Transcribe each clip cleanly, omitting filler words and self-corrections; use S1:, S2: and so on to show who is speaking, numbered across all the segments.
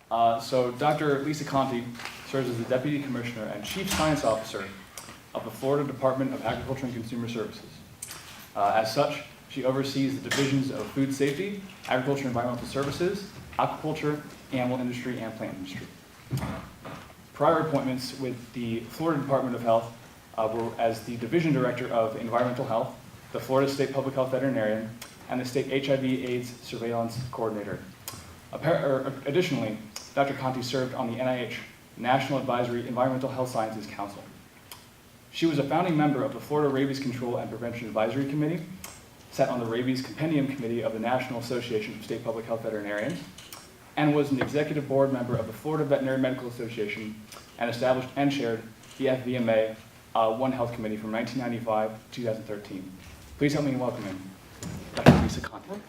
S1: So Dr. Lisa Conti serves as the Deputy Commissioner and Chief Science Officer of the Florida Department of Agriculture and Consumer Services. As such, she oversees the divisions of food safety, agriculture and environmental services, aquaculture, animal industry, and plant industry. Prior appointments with the Florida Department of Health were as the Division Director of Environmental Health, the Florida State Public Health Veterinarian, and the State HIV/AIDS Surveillance Coordinator. Additionally, Dr. Conti served on the NIH National Advisory Environmental Health Sciences Council. She was a founding member of the Florida Rabies Control and Prevention Advisory Committee, sat on the Rabies Compendium Committee of the National Association of State Public Health Veterinarians, and was an executive board member of the Florida Veterinary Medical Association, and established and chaired the FDMA OneHealth Committee from 1995 to 2013. Please help me in welcoming Dr. Lisa Conti.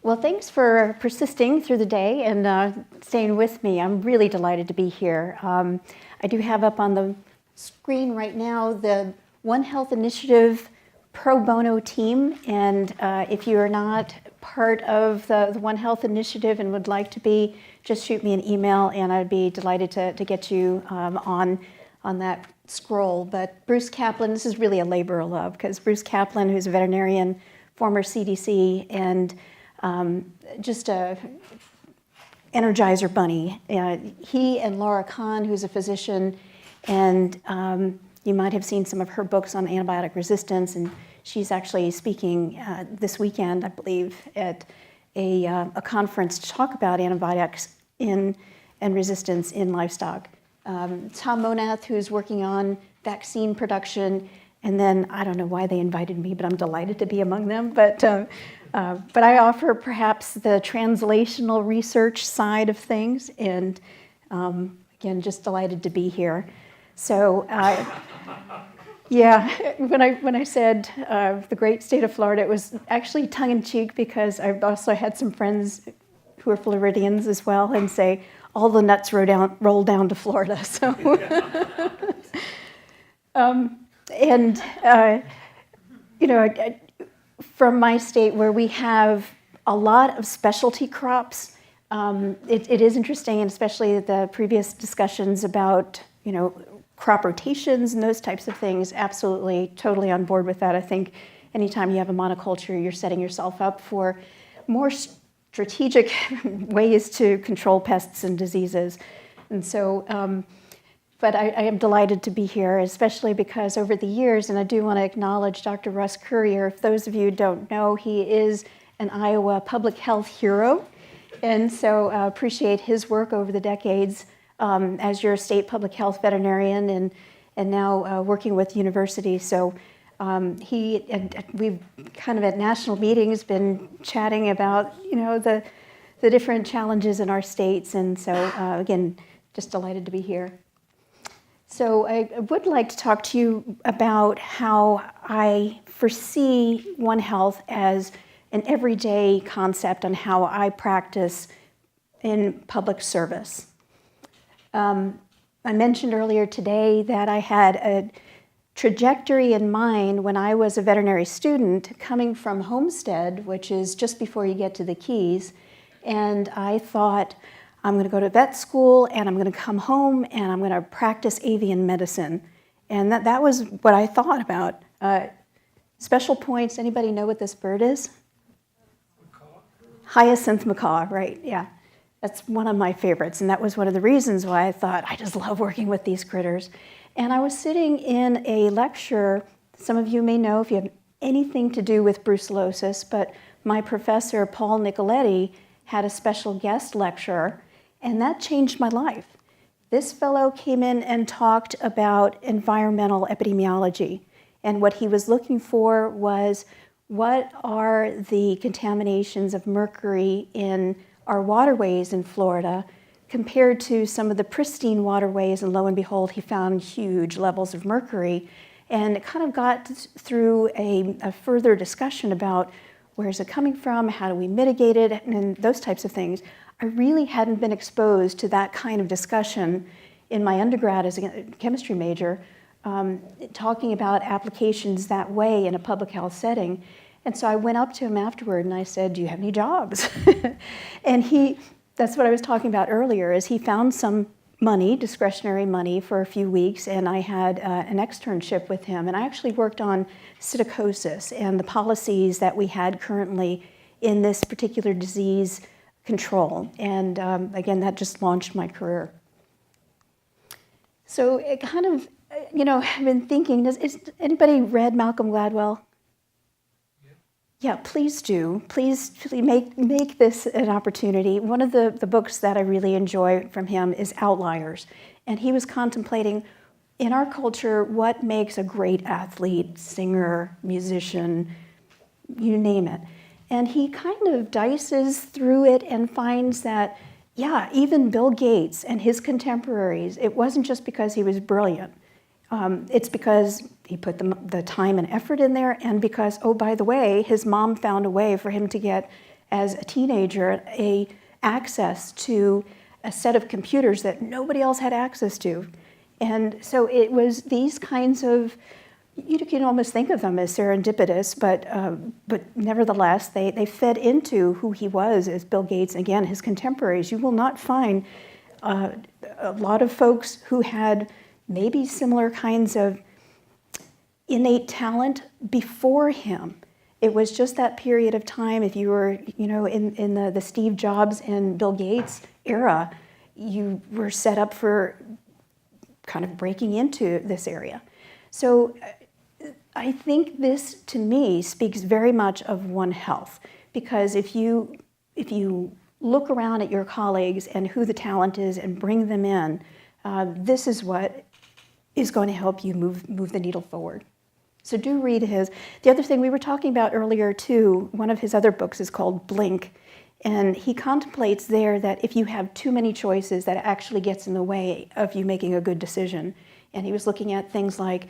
S2: Well, thanks for persisting through the day and staying with me. I'm really delighted to be here. I do have up on the screen right now the One Health Initiative pro bono team, and if you are not part of the One Health Initiative and would like to be, just shoot me an email and I'd be delighted to get you on that scroll. But Bruce Kaplan, this is really a labor of love, because Bruce Kaplan, who's a veterinarian, former CDC, and just a Energizer bunny. He and Laura Kahn, who's a physician, and you might have seen some of her books on antibiotic resistance, and she's actually speaking this weekend, I believe, at a conference to talk about antibiotics and resistance in livestock. Tom Monath, who's working on vaccine production, and then I don't know why they invited me, but I'm delighted to be among them. But I offer perhaps the translational research side of things, and again, just delighted to be here. So, yeah, when I said the great state of Florida, it was actually tongue-in-cheek, because I've also had some friends who are Floridians as well and say, all the nuts roll down to Florida. So, you know, from my state where we have a lot of specialty crops, it is interesting, and especially the previous discussions about, you know, crop rotations and those types of things, absolutely, totally on board with that. I think anytime you have a monoculture, you're setting yourself up for more strategic ways to control pests and diseases. And so, but I am delighted to be here, especially because over the years, and I do want to acknowledge Dr. Russ Currier. If those of you who don't know, he is an Iowa public health hero. And so appreciate his work over the decades as your state public health veterinarian, and now working with universities. So he and we've kind of at national meetings been chatting about, you know, the different challenges in our states. And so again, just delighted to be here. So I would like to talk to you about how I foresee One Health as an everyday concept on how I practice in public service. I mentioned earlier today that I had a trajectory in mind when I was a veterinary student coming from Homestead, which is just before you get to the Keys, and I thought, I'm going to go to vet school, and I'm going to come home, and I'm going to practice avian medicine. And that was what I thought about. Special points, anybody know what this bird is? Macaw. Hyacinth macaw, right, yeah. That's one of my favorites, and that was one of the reasons why I thought, I just love working with these critters. And I was sitting in a lecture, some of you may know if you have anything to do with brucellosis, but my professor, Paul Nicoletti, had a special guest lecture, and that changed my life. This fellow came in and talked about environmental epidemiology, and what he was looking for was, what are the contaminations of mercury in our waterways in Florida compared to some of the pristine waterways, and lo and behold, he found huge levels of mercury. And it kind of got through a further discussion about where is it coming from, how do we mitigate it, and those types of things. I really hadn't been exposed to that kind of discussion in my undergrad as a chemistry major, talking about applications that way in a public health setting. And so I went up to him afterward and I said, "Do you have any jobs?" And that's what I was talking about earlier, is he found some money, discretionary money, for a few weeks, and I had an externship with him. And I actually worked on psittacosis and the policies that we had currently in this particular disease control. And again, that just launched my career. So it kind of, I've been thinking, is anybody read Malcolm Gladwell? Yeah, please do. Please make this an opportunity. One of the books that I really enjoy from him is Outliers. And he was contemplating, in our culture, what makes a great athlete, singer, musician, you name it. And he kind of dices through it and finds that, yeah, even Bill Gates and his contemporaries, it wasn't just because he was brilliant. It's because he put the time and effort in there, and because, oh, by the way, his mom found a way for him to get, as a teenager, access to a set of computers that nobody else had access to. And so it was these kinds of, you can almost think of them as serendipitous, but nevertheless, they fed into who he was as Bill Gates. Again, his contemporaries. You will not find a lot of folks who had maybe similar kinds of innate talent before him. It was just that period of time. If you were, in the Steve Jobs and Bill Gates era, you were set up for kind of breaking into this area. So I think this, to me, speaks very much of OneHealth, because if you look around at your colleagues and who the talent is and bring them in, this is what is going to help you move the needle forward. So do read his. The other thing we were talking about earlier too, one of his other books is called Blink, and he contemplates there that if you have too many choices, that actually gets in the way of you making a good decision. And he was looking at things like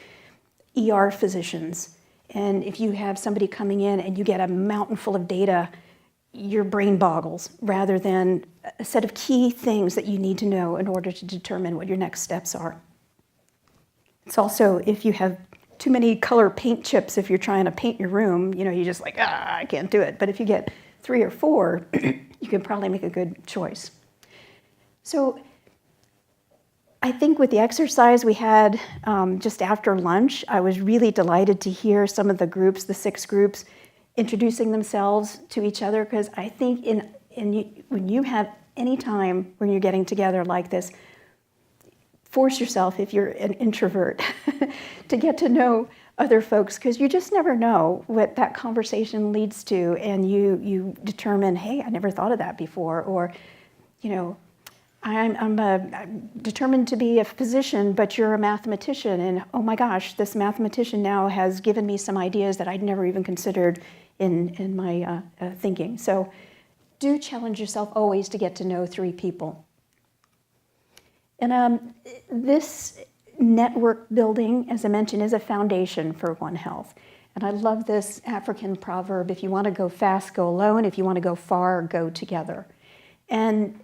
S2: ER physicians, and if you have somebody coming in and you get a mountain full of data, your brain boggles, rather than a set of key things that you need to know in order to determine what your next steps are. It's also, if you have too many color paint chips, if you're trying to paint your room, you're just like, I can't do it. But if you get 3 or 4, you can probably make a good choice. So I think with the exercise we had just after lunch, I was really delighted to hear some of the groups, the 6 groups, introducing themselves to each other, because I think when you have any time when you're getting together like this, force yourself, if you're an introvert, to get to know other folks, because you just never know what that conversation leads to, and you determine, hey, I never thought of that before, or, I'm determined to be a physician, but you're a mathematician, and oh my gosh, this mathematician now has given me some ideas that I'd never even considered in my thinking. So do challenge yourself always to get to know 3 people. And this network building, as I mentioned, is a foundation for OneHealth. And I love this African proverb: if you want to go fast, go alone. If you want to go far, go together. And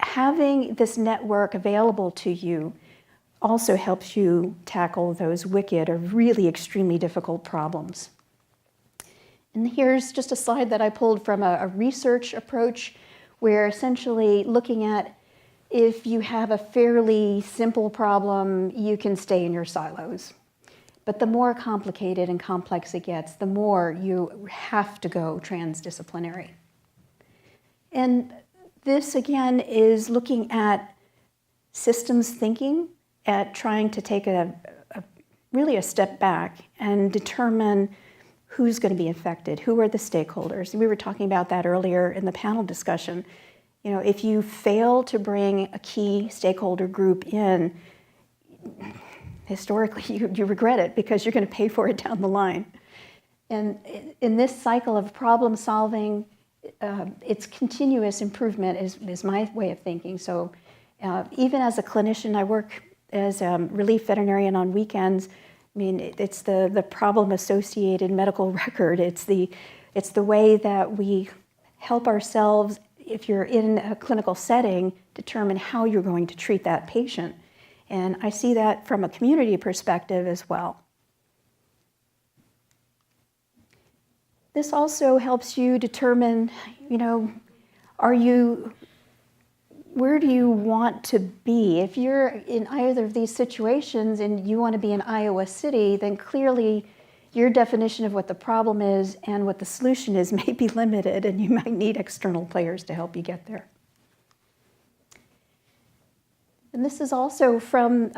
S2: having this network available to you also helps you tackle those wicked or really extremely difficult problems. And here's just a slide that I pulled from a research approach, where essentially looking at, if you have a fairly simple problem, you can stay in your silos. But the more complicated and complex it gets, the more you have to go transdisciplinary. And this, again, is looking at systems thinking, at trying to take really a step back and determine who's going to be affected, who are the stakeholders. We were talking about that earlier in the panel discussion. If you fail to bring a key stakeholder group in, historically, you regret it, because you're going to pay for it down the line. And in this cycle of problem solving, it's continuous improvement is my way of thinking. So even as a clinician, I work as a relief veterinarian on weekends. I mean, it's the problem-associated medical record. It's the way that we help ourselves, if you're in a clinical setting, determine how you're going to treat that patient. And I see that from a community perspective as well. This also helps you determine, where do you want to be? If you're in either of these situations and you want to be in Iowa City, then clearly your definition of what the problem is and what the solution is may be limited, and you might need external players to help you get there. And this is also from,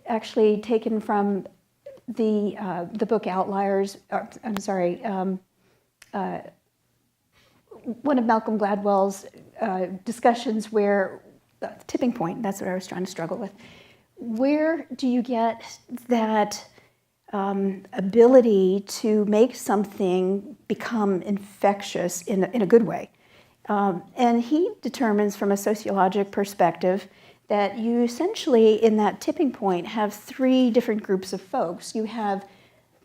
S2: actually taken from the book Outliers, one of Malcolm Gladwell's discussions where, tipping point, that's what I was trying to struggle with. Where do you get that ability to make something become infectious in a good way? And he determines from a sociologic perspective that you essentially, in that tipping point, have three different groups of folks. You have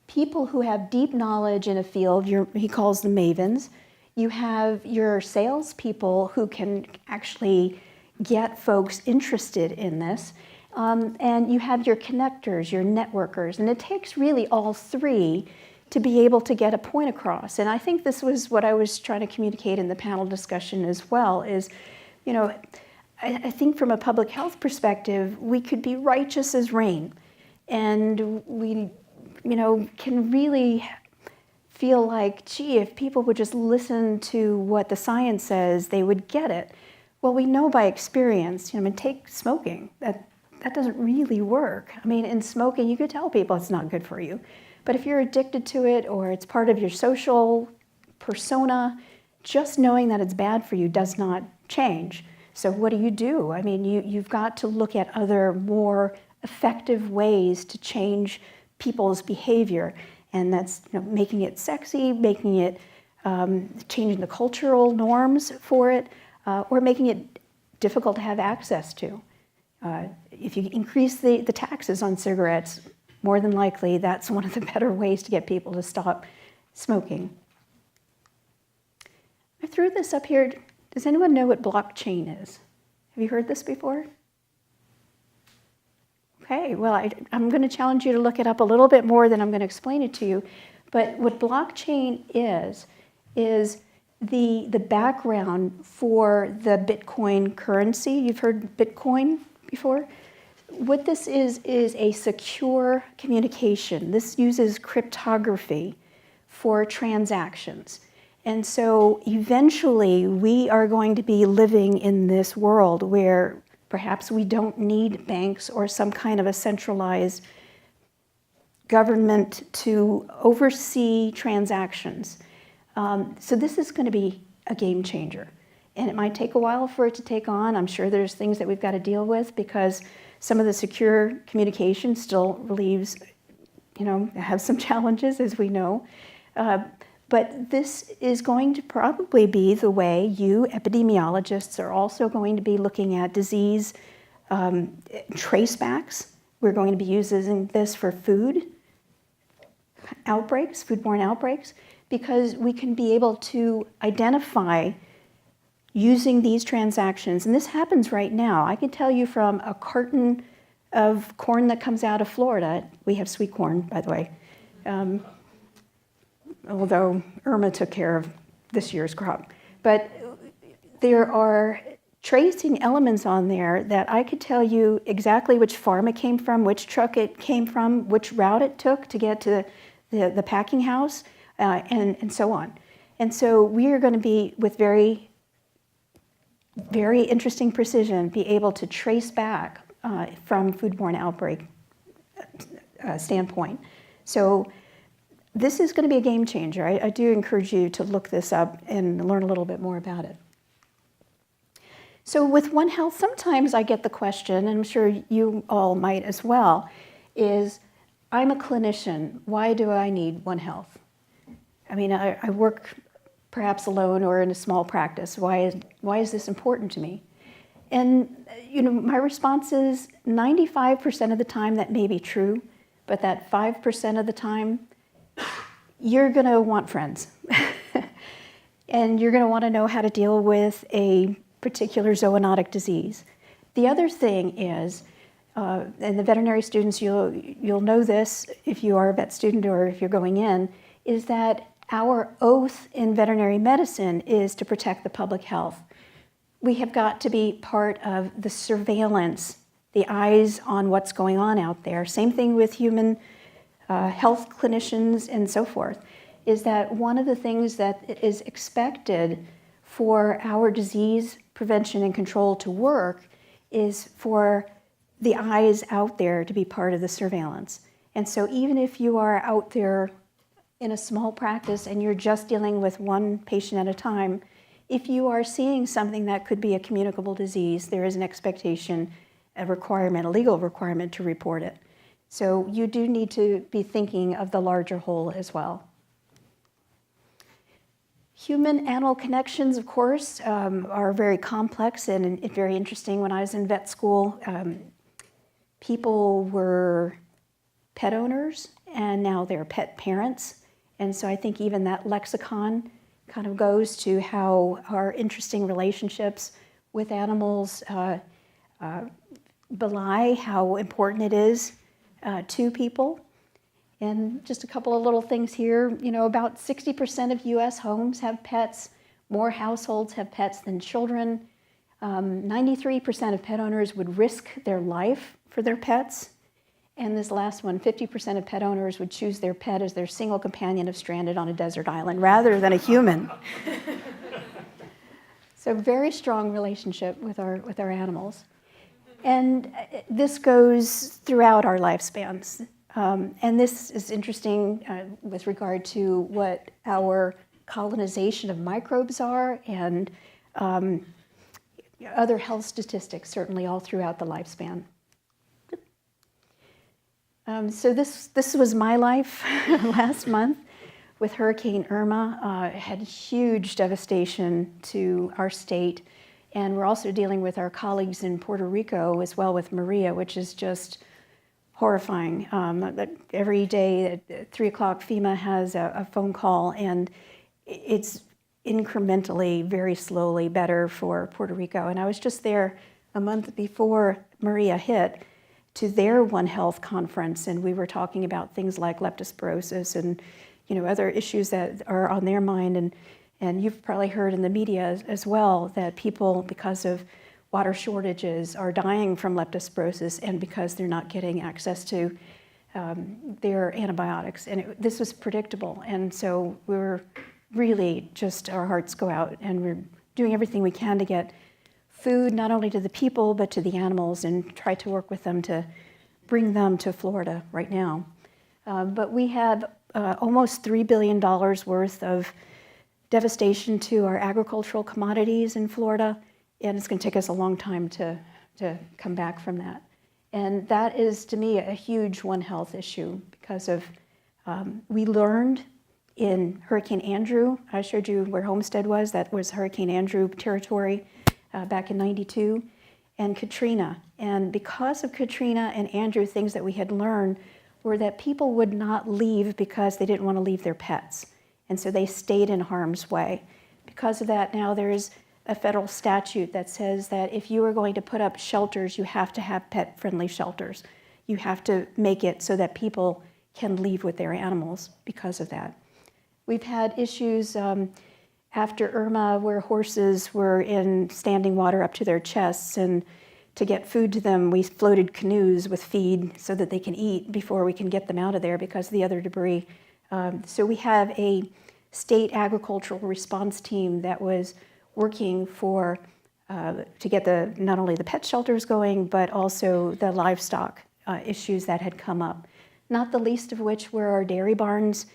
S2: people who have deep knowledge in a field, he calls them mavens. You have your salespeople who can actually get folks interested in this. And you have your connectors, your networkers. And it takes really all three to be able to get a point across. And I think this was what I was trying to communicate in the panel discussion as well, is, I think from a public health perspective, we could be righteous as rain. And we, can really feel like, gee, if people would just listen to what the science says, they would get it. Well, we know by experience, take smoking, that doesn't really work. In smoking, you could tell people it's not good for you. But if you're addicted to it or it's part of your social persona, just knowing that it's bad for you does not change. So what do? You've got to look at other more effective ways to change people's behavior. And that's making it sexy, making it, changing the cultural norms for it, or making it difficult to have access to. If you increase the taxes on cigarettes, more than likely that's one of the better ways to get people to stop smoking. I threw this up here. Does anyone know what blockchain is? Have you heard this before? Okay, well, I'm going to challenge you to look it up a little bit more than I'm going to explain it to you. But what blockchain is the background for the Bitcoin currency. You've heard Bitcoin before? What this is a secure communication. This uses cryptography for transactions. And so eventually we are going to be living in this world where perhaps we don't need banks or some kind of a centralized government to oversee transactions. So this is going to be a game changer. And it might take a while for it to take on. I'm sure there's things that we've got to deal with because some of the secure communication still relieves, have some challenges, as we know. But this is going to probably be the way you epidemiologists are also going to be looking at disease tracebacks. We're going to be using this for food outbreaks, foodborne outbreaks, because we can be able to identify using these transactions. And this happens right now. I can tell you from a carton of corn that comes out of Florida. We have sweet corn, by the way. Although Irma took care of this year's crop. But there are tracing elements on there that I could tell you exactly which farm it came from, which truck it came from, which route it took to get to the packing house, and so on. And so we are going to be, with very, very interesting precision, be able to trace back from foodborne outbreak standpoint. So this is going to be a game changer. I do encourage you to look this up and learn a little bit more about it. So with OneHealth, sometimes I get the question, and I'm sure you all might as well, is I'm a clinician. Why do I need OneHealth? I work perhaps alone or in a small practice. Why is this important to me? And my response is 95% of the time that may be true, but that 5% of the time, you're going to want friends. And you're going to want to know how to deal with a particular zoonotic disease. The other thing is, and the veterinary students, you'll know this if you are a vet student or if you're going in, is that our oath in veterinary medicine is to protect the public health. We have got to be part of the surveillance, the eyes on what's going on out there. Same thing with human health clinicians and so forth, is that one of the things that is expected for our disease prevention and control to work is for the eyes out there to be part of the surveillance. And so even if you are out there in a small practice and you're just dealing with one patient at a time, if you are seeing something that could be a communicable disease, there is an expectation, a requirement, a legal requirement to report it. So you do need to be thinking of the larger whole as well. Human-animal connections, of course, are very complex and very interesting. When I was in vet school, people were pet owners, and now they're pet parents. And so I think even that lexicon kind of goes to how our interesting relationships with animals belie how important it is to people. And just a couple of little things here, you know, about 60% of US homes have pets. More households have pets than children. 93% of pet owners would risk their life for their pets. And this last one, 50% of pet owners would choose their pet as their single companion if stranded on a desert island rather than a human. So very strong relationship with our animals. And this goes throughout our lifespans. And this is interesting with regard to what our colonization of microbes are and other health statistics, certainly all throughout the lifespan. So this was my life last month with Hurricane Irma. It had huge devastation to our state. And we're also dealing with our colleagues in Puerto Rico as well with Maria, which is just horrifying. Every day at 3 o'clock, FEMA has a phone call, and it's incrementally, very slowly better for Puerto Rico. And I was just there a month before Maria hit to their OneHealth conference, and we were talking about things like leptospirosis and other issues that are on their mind. And you've probably heard in the media as well that people, because of water shortages, are dying from leptospirosis and because they're not getting access to their antibiotics. And this was predictable. And so we're really just, our hearts go out, and we're doing everything we can to get food not only to the people but to the animals and try to work with them to bring them to Florida right now. But we have almost $3 billion worth of devastation to our agricultural commodities in Florida, and it's going to take us a long time to come back from that. And that is, to me, a huge One Health issue because of, we learned in Hurricane Andrew, I showed you where Homestead was, that was Hurricane Andrew territory back in '92, and Katrina. And because of Katrina and Andrew, things that we had learned were that people would not leave because they didn't want to leave their pets. And so they stayed in harm's way. Because of that, now there's a federal statute that says that if you are going to put up shelters, you have to have pet-friendly shelters. You have to make it so that people can leave with their animals because of that. We've had issues after Irma where horses were in standing water up to their chests, and to get food to them, we floated canoes with feed so that they can eat before we can get them out of there because of the other debris. So we have a state agricultural response team that was working for to get not only the pet shelters going, but also the livestock issues that had come up. Not the least of which were our dairy barns.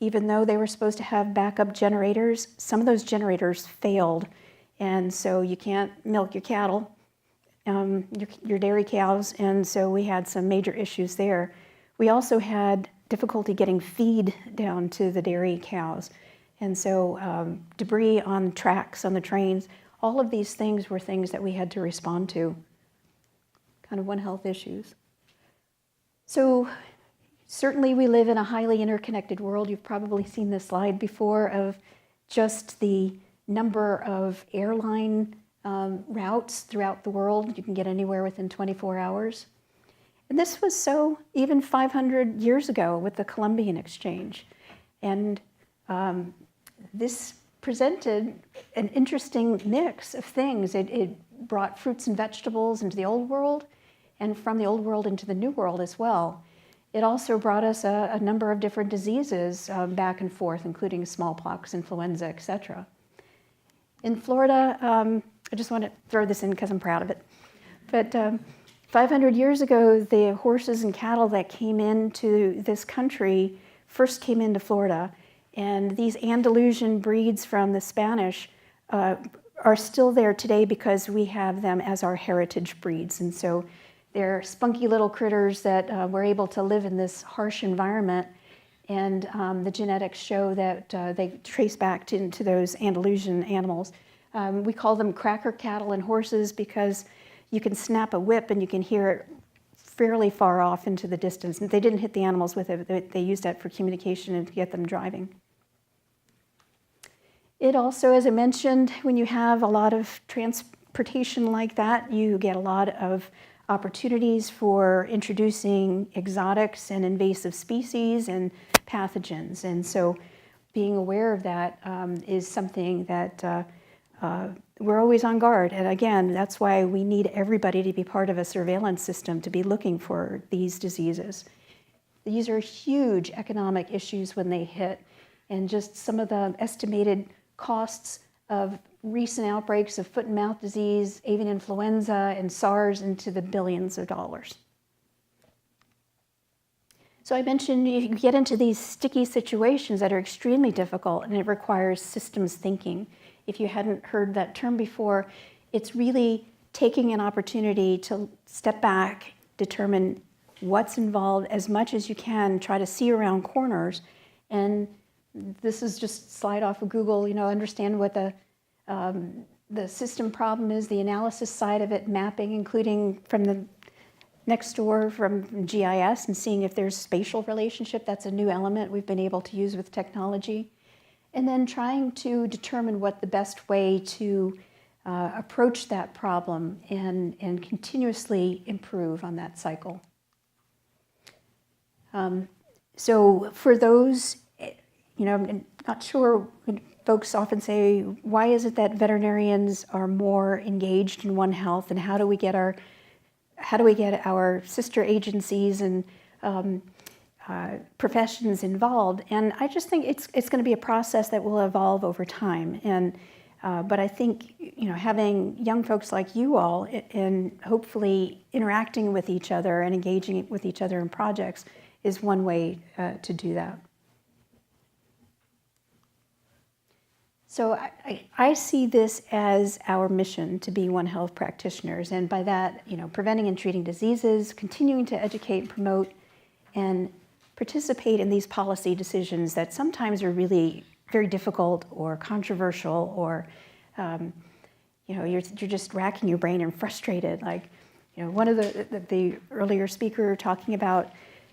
S2: Even though they were supposed to have backup generators, some of those generators failed, and so you can't milk your cattle, your dairy cows, and so we had some major issues there. We also had difficulty getting feed down to the dairy cows. And so debris on tracks, on the trains, all of these things were things that we had to respond to, kind of One Health issues. So certainly we live in a highly interconnected world. You've probably seen this slide before of just the number of airline routes throughout the world. You can get anywhere within 24 hours. And this was so even 500 years ago with the Columbian Exchange. And this presented an interesting mix of things. It brought fruits and vegetables into the old world, and from the old world into the new world as well. It also brought us a number of different diseases back and forth, including smallpox, influenza, etc. In Florida, I just want to throw this in because I'm proud of it, but 500 years ago, the horses and cattle that came into this country first came into Florida, and these Andalusian breeds from the Spanish are still there today because we have them as our heritage breeds. And so they're spunky little critters that were able to live in this harsh environment, and the genetics show that they trace back into those Andalusian animals. We call them cracker cattle and horses because you can snap a whip and you can hear it fairly far off into the distance. And they didn't hit the animals with it, but they used that for communication and to get them driving. It also, as I mentioned, when you have a lot of transportation like that, you get a lot of opportunities for introducing exotics and invasive species and pathogens. And so being aware of that is something that we're always on guard. And again, that's why we need everybody to be part of a surveillance system to be looking for these diseases. These are huge economic issues when they hit, and just some of the estimated costs of recent outbreaks of foot and mouth disease, avian influenza, and SARS into the billions of dollars. So I mentioned you get into these sticky situations that are extremely difficult, and it requires systems thinking. If you hadn't heard that term before, it's really taking an opportunity to step back, determine what's involved as much as you can, try to see around corners. And this is just slide off of Google, understand what the system problem is, the analysis side of it, mapping, including from the next door from GIS and seeing if there's spatial relationship. That's a new element we've been able to use with technology. And then trying to determine what the best way to approach that problem and continuously improve on that cycle. So for those, I'm not sure, folks often say, why is it that veterinarians are more engaged in One Health, and how do we get our sister agencies and professions involved? And I just think it's going to be a process that will evolve over time. And but I think having young folks like you all and hopefully interacting with each other and engaging with each other in projects is one way to do that. So I see this as our mission to be One Health practitioners, and by that, preventing and treating diseases, continuing to educate and promote, and participate in these policy decisions that sometimes are really very difficult or controversial, or you're just racking your brain and frustrated. Like, one of the earlier speaker talking about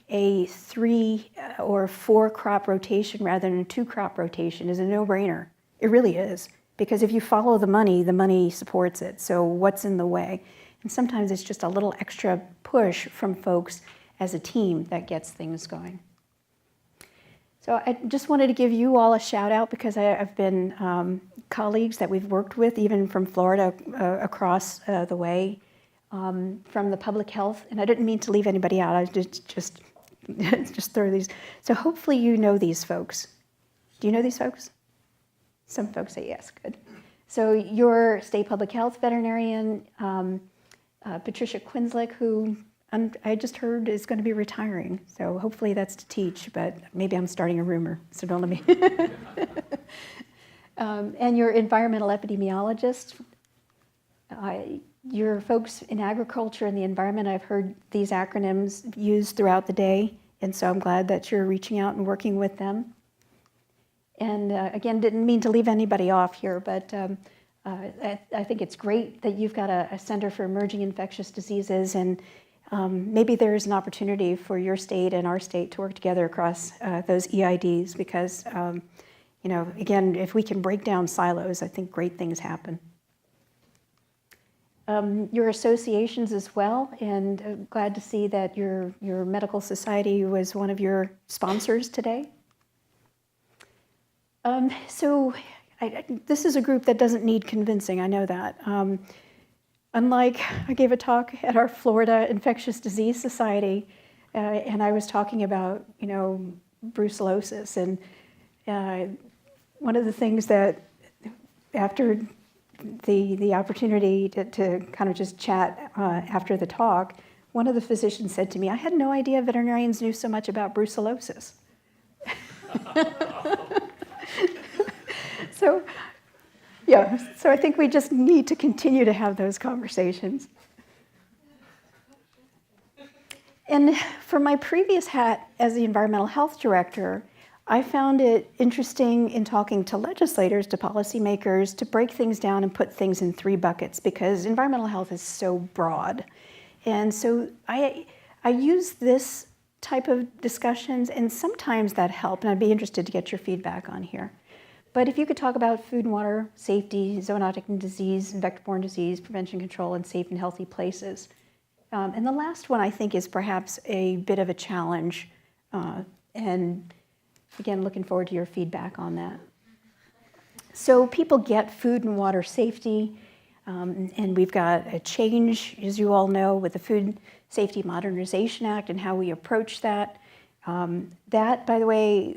S2: a 3 or 4 crop rotation rather than a 2 crop rotation is a no-brainer. It really is, because if you follow the money supports it. So what's in the way? And sometimes it's just a little extra push from folks as a team that gets things going. So I just wanted to give you all a shout out, because I've been colleagues that we've worked with, even from Florida across the way, from the public health. And I didn't mean to leave anybody out. I just throw these. So hopefully you know these folks. Do you know these folks? Some folks say yes, good. So your state public health veterinarian, Patricia Quinslick, who I just heard is going to be retiring. So hopefully that's to teach, but maybe I'm starting a rumor, so don't let me. And your environmental epidemiologist, your folks in agriculture and the environment, I've heard these acronyms used throughout the day, and so I'm glad that you're reaching out and working with them. And again, didn't mean to leave anybody off here, but I think it's great that you've got a Center for Emerging Infectious Diseases, and maybe there's an opportunity for your state and our state to work together across those EIDs, because, again, if we can break down silos, I think great things happen. Your associations as well, and glad to see that your medical society was one of your sponsors today. So this is a group that doesn't need convincing, I know that. Unlike, I gave a talk at our Florida Infectious Disease Society, and I was talking about, brucellosis, and one of the things that, after the opportunity to kind of just chat after the talk, one of the physicians said to me, "I had no idea veterinarians knew so much about brucellosis." So, yeah, so I think we just need to continue to have those conversations. And for my previous hat as the environmental health director, I found it interesting in talking to legislators, to policymakers, to break things down and put things in 3 buckets, because environmental health is so broad. And so I use this type of discussions, and sometimes that helped, and I'd be interested to get your feedback on here. But if you could talk about food and water safety, zoonotic disease, and vector-borne disease, prevention control, and safe and healthy places. And the last one I think is perhaps a bit of a challenge, and again, looking forward to your feedback on that. So people get food and water safety, and we've got a change, as you all know, with the Food Safety Modernization Act and how we approach that. That, by the way,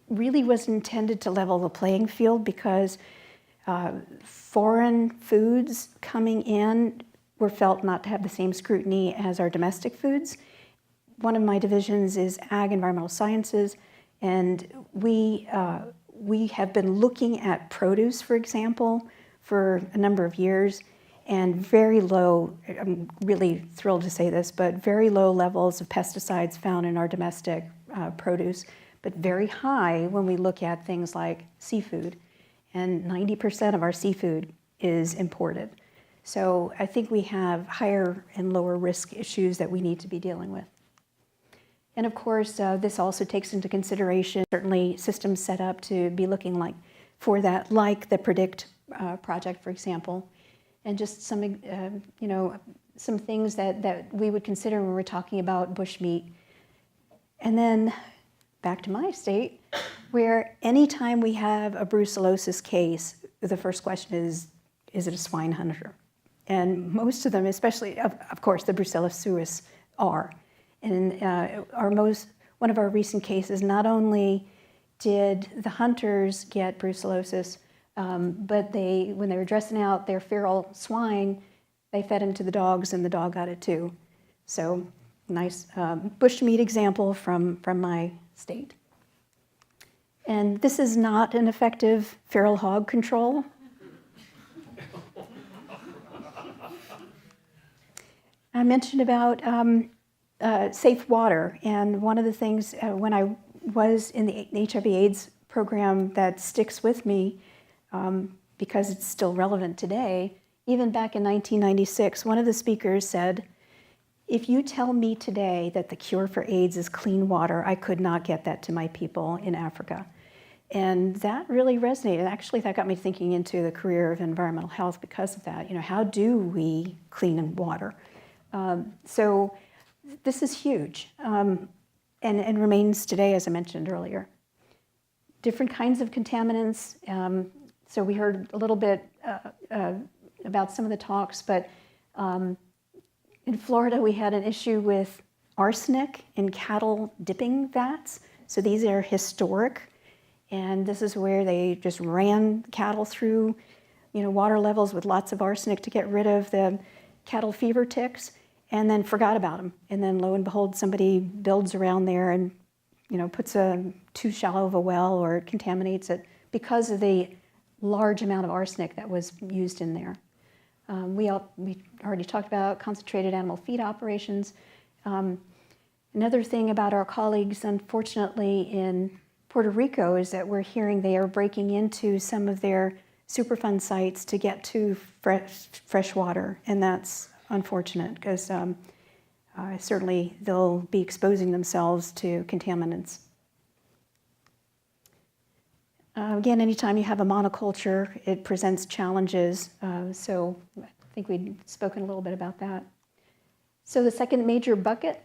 S2: really was intended to level the playing field, because foreign foods coming in were felt not to have the same scrutiny as our domestic foods. One of my divisions is Ag Environmental Sciences, and we have been looking at produce, for example, for a number of years, and very low, I'm really thrilled to say this, but very low levels of pesticides found in our domestic produce, but very high when we look at things like seafood. And 90% of our seafood is imported. So I think we have higher and lower risk issues that we need to be dealing with. And of course, this also takes into consideration certainly systems set up to be looking like for that, like the PREDICT project, for example, and just some, some things that we would consider when we're talking about bushmeat. And then back to my state, where anytime we have a brucellosis case, the first question is it a swine hunter? And most of them, especially, of course, the Brucellus suis are. And one of our recent cases, not only did the hunters get brucellosis, but when they were dressing out their feral swine, they fed them to the dogs, and the dog got it too. So nice bushmeat example from my state. And this is not an effective feral hog control. I mentioned about safe water, and one of the things when I was in the HIV/AIDS program that sticks with me, because it's still relevant today, even back in 1996, one of the speakers said, "If you tell me today that the cure for AIDS is clean water, I could not get that to my people in Africa." And that really resonated. Actually, that got me thinking into the career of environmental health because of that. How do we clean water? So this is huge, and remains today, as I mentioned earlier. Different kinds of contaminants. So we heard a little bit about some of the talks, but in Florida we had an issue with arsenic in cattle dipping vats. So these are historic, and this is where they just ran cattle through water levels with lots of arsenic to get rid of the cattle fever ticks, and then forgot about them. And then lo and behold, somebody builds around there and puts too shallow of a well, or contaminates it because of the large amount of arsenic that was used in there. We already talked about concentrated animal feed operations. Another thing about our colleagues, unfortunately, in Puerto Rico is that we're hearing they are breaking into some of their Superfund sites to get to fresh water, and that's unfortunate, because certainly they'll be exposing themselves to contaminants. Again, anytime you have a monoculture, it presents challenges, so I think we'd spoken a little bit about that. So the second major bucket,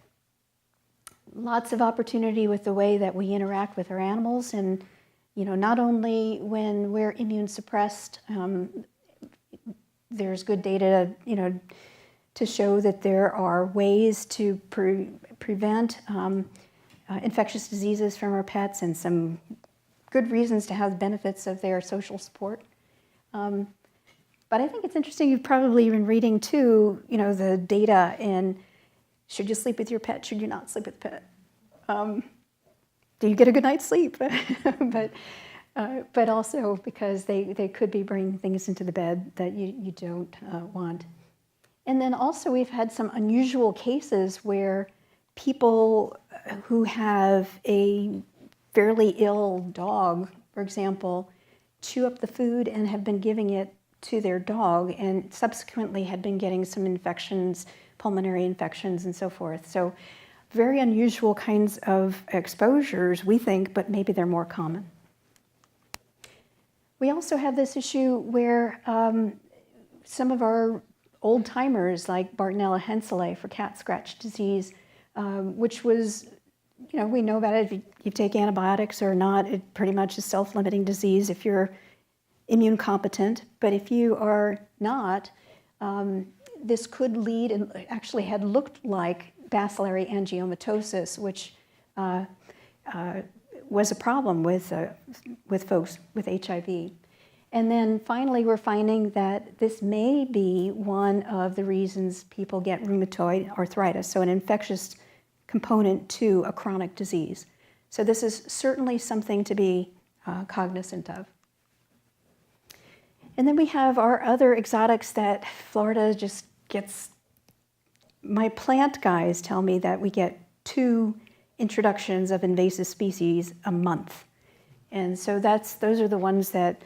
S2: lots of opportunity with the way that we interact with our animals, and not only when we're immune suppressed, there's good data, to show that there are ways to prevent infectious diseases from our pets, and some good reasons to have the benefits of their social support. But I think it's interesting, you've probably been reading too, the data in should you sleep with your pet, should you not sleep with the pet? Do you get a good night's sleep? but also because they could be bringing things into the bed that you don't want. And then also we've had some unusual cases where people who have a fairly ill dog, for example, chew up the food and have been giving it to their dog, and subsequently had been getting some infections, pulmonary infections and so forth. So very unusual kinds of exposures, we think, but maybe they're more common. We also have this issue where some of our old timers, like Bartonella henselae for cat scratch disease, which was, we know about it. If you take antibiotics or not, it pretty much is self-limiting disease if you're immune competent. But if you are not, this could lead, and actually had looked like bacillary angiomatosis, which was a problem with folks with HIV. And then finally, we're finding that this may be one of the reasons people get rheumatoid arthritis, so an infectious component to a chronic disease. So this is certainly something to be cognizant of. And then we have our other exotics that Florida just gets. My plant guys tell me that we get 2 introductions of invasive species a month. And so those are the ones that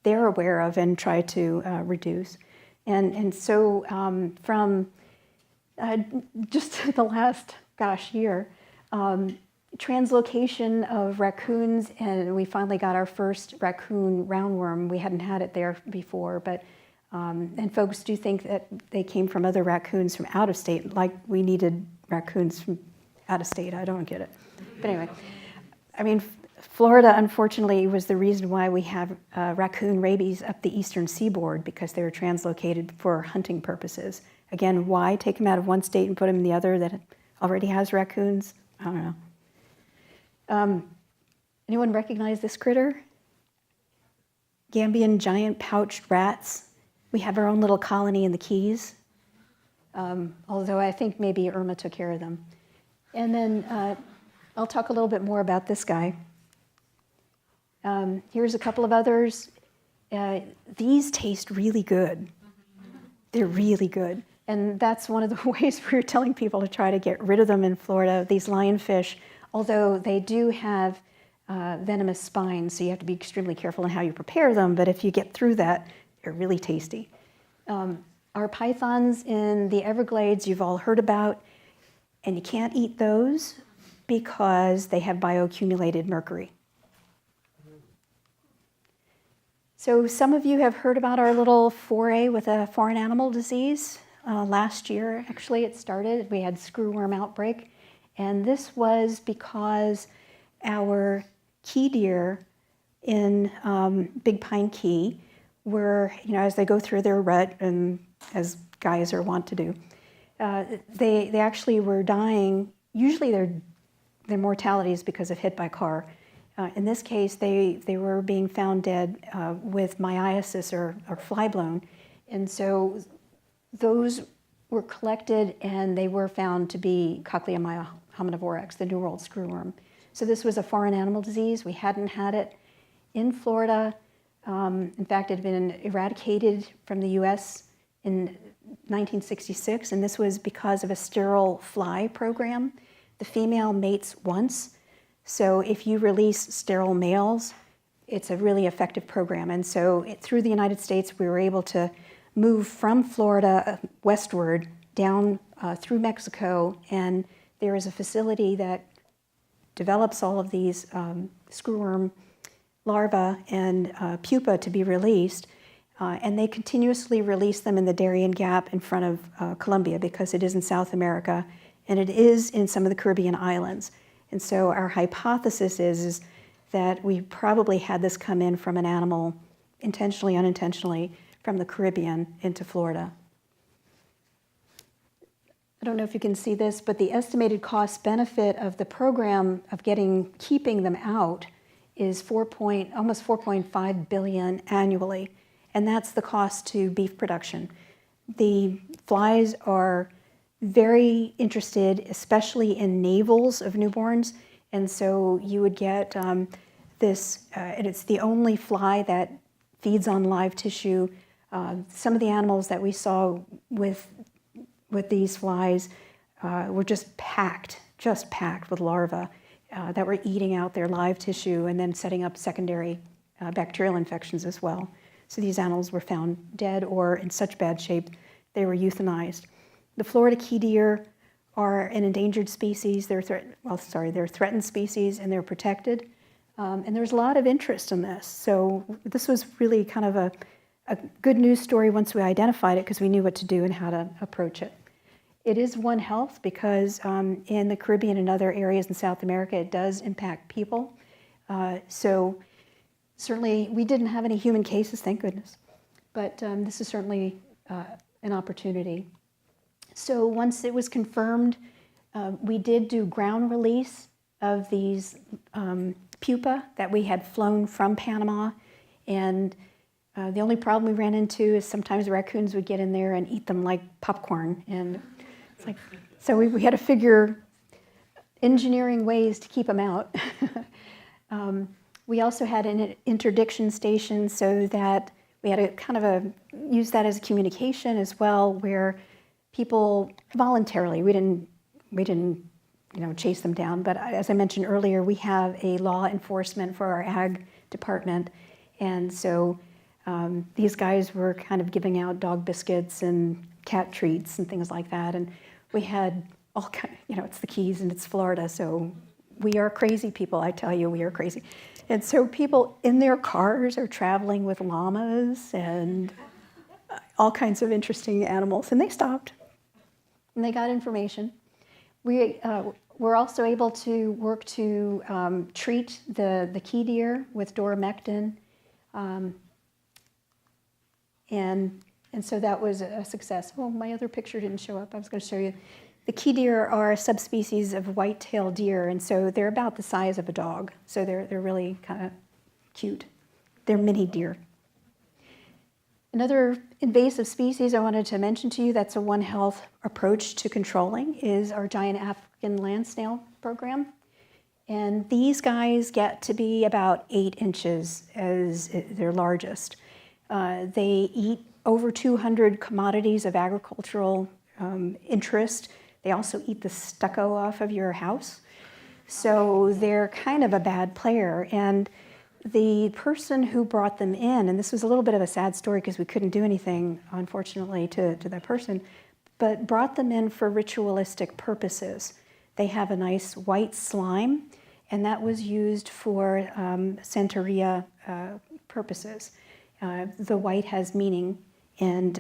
S2: they're aware of and try to reduce. And so from just the last, year, translocation of raccoons, and we finally got our first raccoon roundworm. We hadn't had it there before, but and folks do think that they came from other raccoons from out of state, like we needed raccoons from out of state. I don't get it. But anyway, Florida, unfortunately, was the reason why we have raccoon rabies up the eastern seaboard, because they were translocated for hunting purposes. Again, why take them out of one state and put them in the other that already has raccoons? I don't know. Anyone recognize this critter? Gambian giant pouched rats. We have our own little colony in the Keys, although I think maybe Irma took care of them. And then I'll talk a little bit more about this guy. Here's a couple of others. These taste really good. They're really good. And that's one of the ways we're telling people to try to get rid of them in Florida, these lionfish, although they do have venomous spines, so you have to be extremely careful in how you prepare them, but if you get through that, they're really tasty. Our pythons in the Everglades, you've all heard about, and you can't eat those because they have bioaccumulated mercury. So some of you have heard about our little foray with a foreign animal disease. Last year, actually, it started. We had screwworm outbreak, and this was because our key deer in Big Pine Key were, as they go through their rut, and as guys are wont to do, they actually were dying. Usually their mortality is because of hit by car. In this case, they were being found dead with myiasis or fly-blown. And so those were collected, and they were found to be Cochleomya hominivores, the New World screwworm. So this was a foreign animal disease. We hadn't had it in Florida. In fact, it had been eradicated from the US in 1966, and this was because of a sterile fly program. The female mates once, so if you release sterile males, it's a really effective program. And so through the United States, we were able to move from Florida westward down through Mexico, and there is a facility that develops all of these screwworm larvae and pupa to be released, and they continuously release them in the Darien Gap in front of Colombia, because it is in South America, and it is in some of the Caribbean islands. And so our hypothesis is that we probably had this come in from an animal, intentionally, unintentionally, from the Caribbean into Florida. I don't know if you can see this, but the estimated cost benefit of the program of keeping them out is almost 4.5 billion annually, and that's the cost to beef production. The flies are very interested, especially in navels of newborns, and so you would get this, and it's the only fly that feeds on live tissue. Some of the animals that we saw with these flies were just packed with larvae that were eating out their live tissue and then setting up secondary bacterial infections as well. So these animals were found dead or in such bad shape they were euthanized. The Florida key deer are an endangered species. They're threatened species, and they're protected. And there's a lot of interest in this. So this was really kind of a good news story once we identified it, because we knew what to do and how to approach it. It is OneHealth because in the Caribbean and other areas in South America, it does impact people. So certainly, we didn't have any human cases, thank goodness. But this is certainly an opportunity. So once it was confirmed, we did do ground release of these pupa that we had flown from Panama. And the only problem we ran into is sometimes the raccoons would get in there and eat them like popcorn. And it's like, so we had to figure engineering ways to keep them out. We also had an interdiction station so that we had to use that as a communication as well, where people voluntarily, we didn't chase them down, but as I mentioned earlier, we have a law enforcement for our ag department, and so these guys were kind of giving out dog biscuits and cat treats and things like that, and we had all kind of, it's the Keys and it's Florida, so we are crazy people, I tell you, we are crazy. And so people in their cars are traveling with llamas and all kinds of interesting animals, and they stopped and they got information. We're also able to work to treat the key deer with doramectin, and so that was a success. Oh, my other picture didn't show up. I was going to show you. The key deer are a subspecies of white-tailed deer, and so they're about the size of a dog. So they're really kind of cute. They're mini deer. Another invasive species I wanted to mention to you that's a OneHealth approach to controlling is our giant African land snail program. And these guys get to be about 8 inches as their largest. They eat over 200 commodities of agricultural interest. They also eat the stucco off of your house. So they're kind of a bad player. And the person who brought them in, and this was a little bit of a sad story because we couldn't do anything, unfortunately, to that person, but brought them in for ritualistic purposes. They have a nice white slime, and that was used for Santeria purposes. The white has meaning, and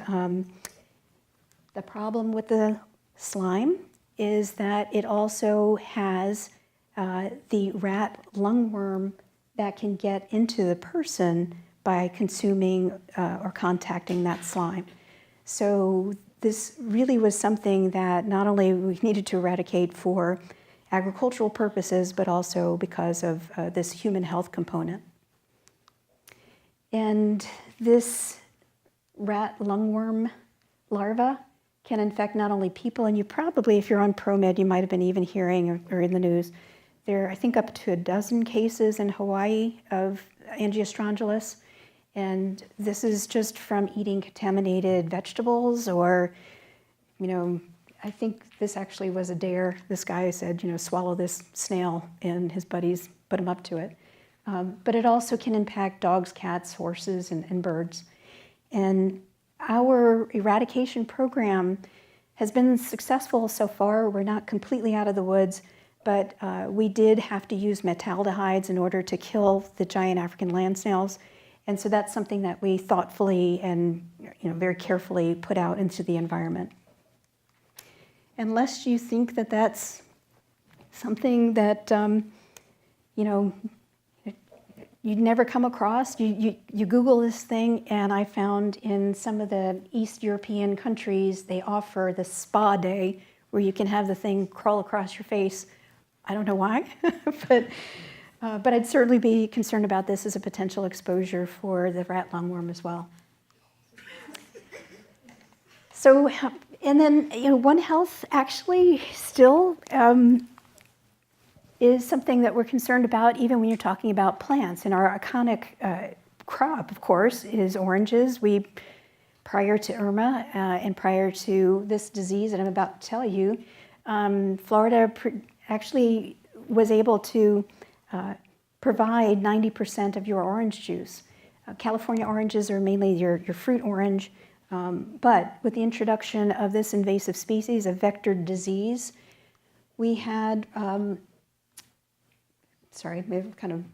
S2: the problem with the slime is that it also has the rat lungworm that can get into the person by consuming or contacting that slime. So this really was something that not only we needed to eradicate for agricultural purposes, but also because of this human health component. And this rat lungworm larva can infect not only people, and you probably, if you're on ProMed, you might have been even hearing or in the news, there are, I think, up to 12 cases in Hawaii of Angiostrongylus, and this is just from eating contaminated vegetables or, I think this actually was a dare. This guy said, swallow this snail, and his buddies put him up to it. But it also can impact dogs, cats, horses, and birds. And our eradication program has been successful so far. We're not completely out of the woods, but we did have to use metaldehydes in order to kill the giant African land snails. And so that's something that we thoughtfully and very carefully put out into the environment. Unless you think that that's something that you'd never come across. You Google this thing, and I found in some of the East European countries, they offer the spa day where you can have the thing crawl across your face. I don't know why, but I'd certainly be concerned about this as a potential exposure for the rat lungworm as well. So, and then, OneHealth actually still is something that we're concerned about even when you're talking about plants. And our iconic crop, of course, is oranges. Prior to Irma and prior to this disease that I'm about to tell you, Florida actually was able to provide 90% of your orange juice. California oranges are mainly your fruit orange, but with the introduction of this invasive species, a vectored disease, we had, sorry, maybe kind of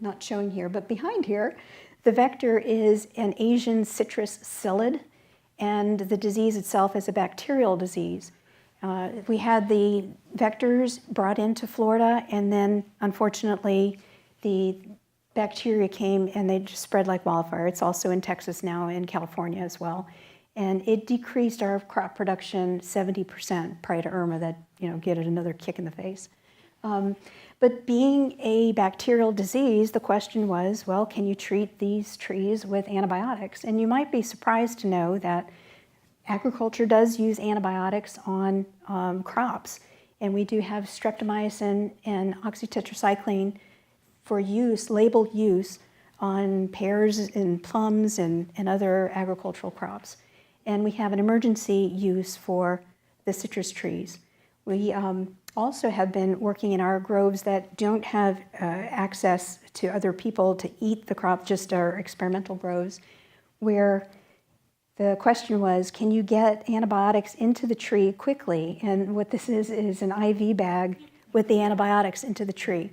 S2: not showing here, but behind here, the vector is an Asian citrus psyllid, and the disease itself is a bacterial disease. We had the vectors brought into Florida, and then unfortunately, the bacteria came and they just spread like wildfire. It's also in Texas now and California as well. And it decreased our crop production 70% prior to Irma that, gave it another kick in the face. But being a bacterial disease, the question was, well, can you treat these trees with antibiotics? And you might be surprised to know that agriculture does use antibiotics on crops. And we do have streptomycin and oxytetracycline for use, labeled use, on pears and plums and other agricultural crops. And we have an emergency use for the citrus trees. We also have been working in our groves that don't have access to other people to eat the crop, just our experimental groves, where the question was, can you get antibiotics into the tree quickly? And what this is an IV bag with the antibiotics into the tree.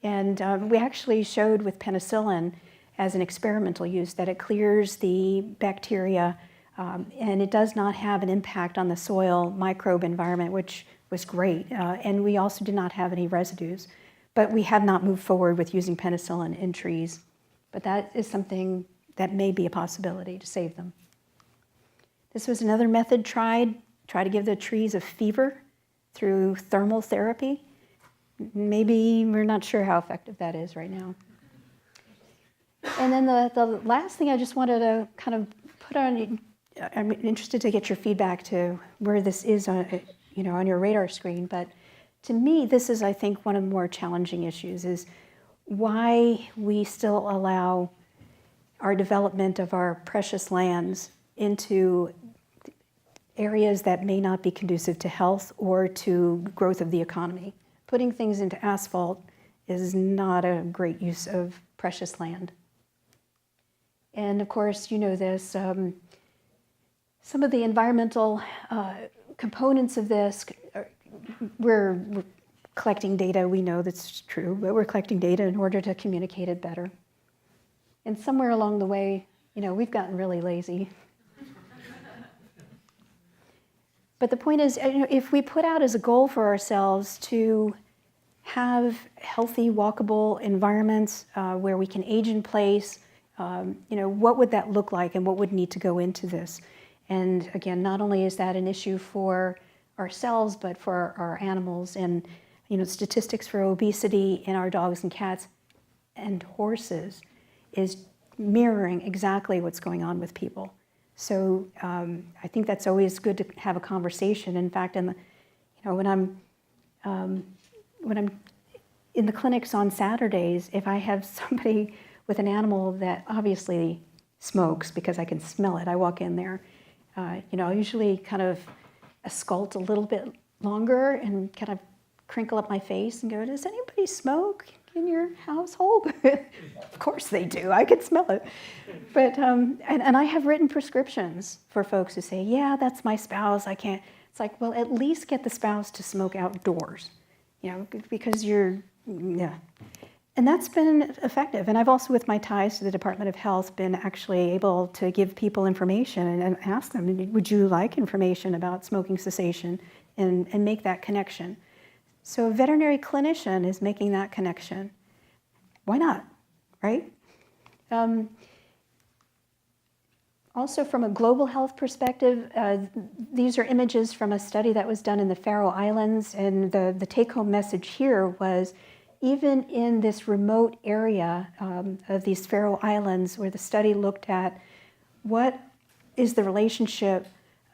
S2: And we actually showed with penicillin as an experimental use that it clears the bacteria and it does not have an impact on the soil microbe environment, which was great. And we also did not have any residues. But we have not moved forward with using penicillin in trees. But that is something that may be a possibility to save them. This was another method try to give the trees a fever through thermal therapy. Maybe we're not sure how effective that is right now. And then the last thing I just wanted to kind of put on, I'm interested to get your feedback to where this is on your radar screen, but to me, this is, I think, one of the more challenging issues is why we still allow our development of our precious lands into areas that may not be conducive to health or to growth of the economy. Putting things into asphalt is not a great use of precious land. And of course, you know this, some of the environmental components of this, we're collecting data, we know that's true, but we're collecting data in order to communicate it better. And somewhere along the way, we've gotten really lazy. But the point is, if we put out as a goal for ourselves to have healthy, walkable environments where we can age in place, what would that look like and what would need to go into this? And again, not only is that an issue for ourselves, but for our animals and, statistics for obesity in our dogs and cats and horses is mirroring exactly what's going on with people. So I think that's always good to have a conversation. In fact, when I'm in the clinics on Saturdays, if I have somebody with an animal that obviously smokes because I can smell it, I walk in there, I'll usually kind of auscult a little bit longer and kind of crinkle up my face and go, does anybody smoke in your household? Of course they do, I can smell it. But, and I have written prescriptions for folks who say, yeah, that's my spouse, I can't. It's like, well, at least get the spouse to smoke outdoors, because yeah. And that's been effective. And I've also, with my ties to the Department of Health, been actually able to give people information and ask them, would you like information about smoking cessation, and make that connection. So a veterinary clinician is making that connection. Why not? right? Also, from a global health perspective, these are images from a study that was done in the Faroe Islands, and the take-home message here was, even in this remote area of these Faroe Islands, where the study looked at what is the relationship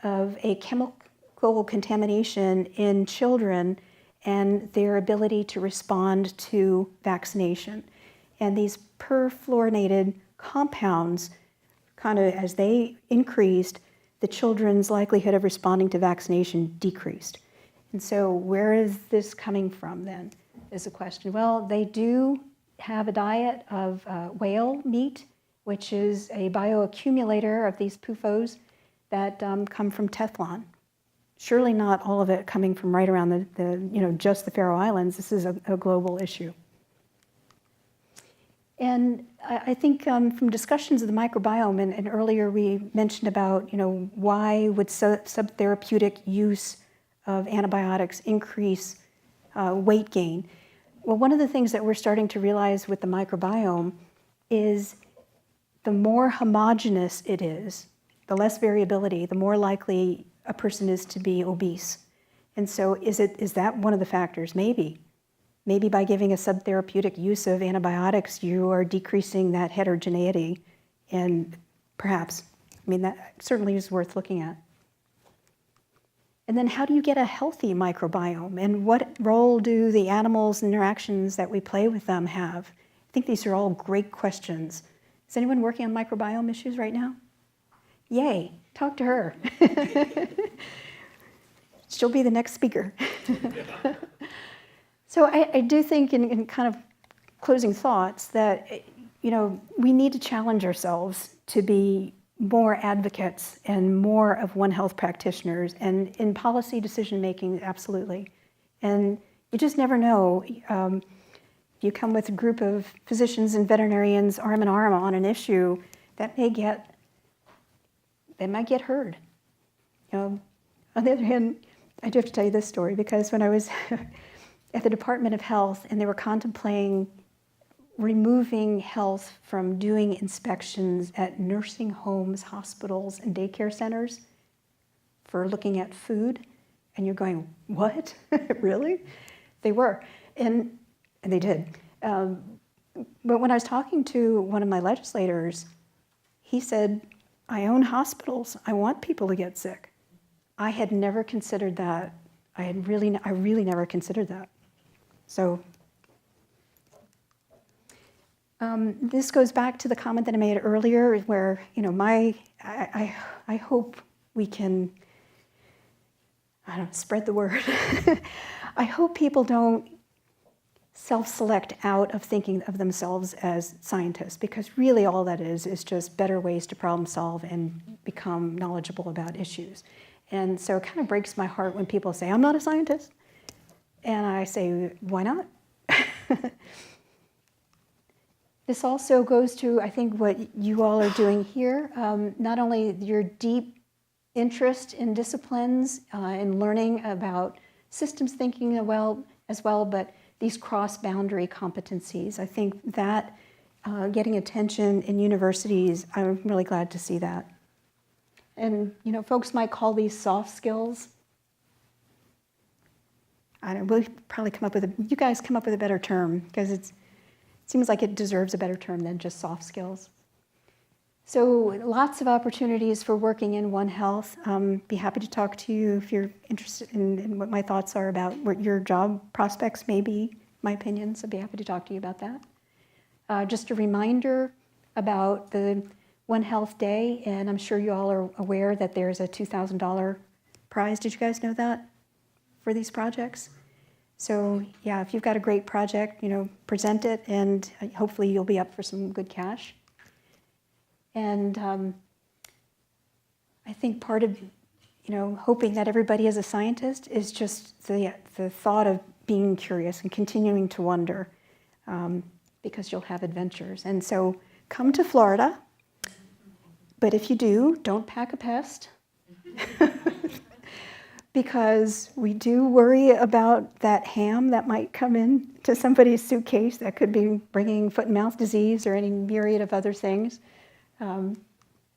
S2: of a chemical contamination in children and their ability to respond to vaccination. And these perfluorinated compounds, kind of as they increased, the children's likelihood of responding to vaccination decreased. And so where is this coming from then, is the question. Well, they do have a diet of whale meat, which is a bioaccumulator of these PUFOs that come from Teflon. Surely not all of it coming from right around just the Faroe Islands. This is a global issue. And I think from discussions of the microbiome, and earlier we mentioned about, why would subtherapeutic use of antibiotics increase weight gain? Well, one of the things that we're starting to realize with the microbiome is the more homogeneous it is, the less variability, the more likely a person is to be obese. And so is that one of the factors? Maybe. Maybe by giving a subtherapeutic use of antibiotics, you are decreasing that heterogeneity, and perhaps, that certainly is worth looking at. And then how do you get a healthy microbiome, and what role do the animals and interactions that we play with them have? I think these are all great questions. Is anyone working on microbiome issues right now? Yay, talk to her. She'll be the next speaker. So I do think, in kind of closing thoughts, that we need to challenge ourselves to be more advocates and more of One Health practitioners, and in policy decision making, absolutely. And you just never know. If you come with a group of physicians and veterinarians arm in arm on an issue, they might get heard. On the other hand, I do have to tell you this story, because when I was at the Department of Health and they were contemplating removing health from doing inspections at nursing homes, hospitals, and daycare centers for looking at food, and you're going, what? Really? They were, and they did. But when I was talking to one of my legislators, he said, I own hospitals. I want people to get sick. I had never considered that. I really never considered that. So this goes back to the comment that I made earlier, where I hope we can, spread the word. I hope people don't self-select out of thinking of themselves as scientists, because really all that is just better ways to problem solve and become knowledgeable about issues. And so it kind of breaks my heart when people say, I'm not a scientist. And I say, why not? This also goes to, I think, what you all are doing here. Not only your deep interest in disciplines and learning about systems thinking as well, but these cross-boundary competencies. I think that getting attention in universities, I'm really glad to see that. And folks might call these soft skills. I don't know, we'll probably you guys come up with a better term, because it seems like it deserves a better term than just soft skills. So lots of opportunities for working in One Health. Be happy to talk to you if you're interested in what my thoughts are about what your job prospects may be, my opinions. I'd be happy to talk to you about that. Just a reminder about the One Health Day, and I'm sure you all are aware that there's a $2,000 prize. Did you guys know that for these projects? So yeah, if you've got a great project, present it, and hopefully you'll be up for some good cash. And I think part of, hoping that everybody is a scientist is just the thought of being curious and continuing to wonder, because you'll have adventures. And so come to Florida, but if you do, don't pack a pest. because we do worry about that ham that might come in to somebody's suitcase that could be bringing foot and mouth disease or any myriad of other things,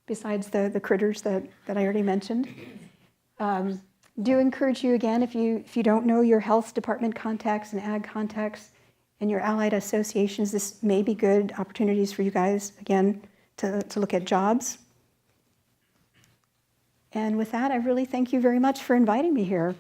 S2: besides the critters that I already mentioned. Do encourage you again, if you don't know your health department contacts and ag contacts and your allied associations, this may be good opportunities for you guys, again, to look at jobs. And with that, I really thank you very much for inviting me here.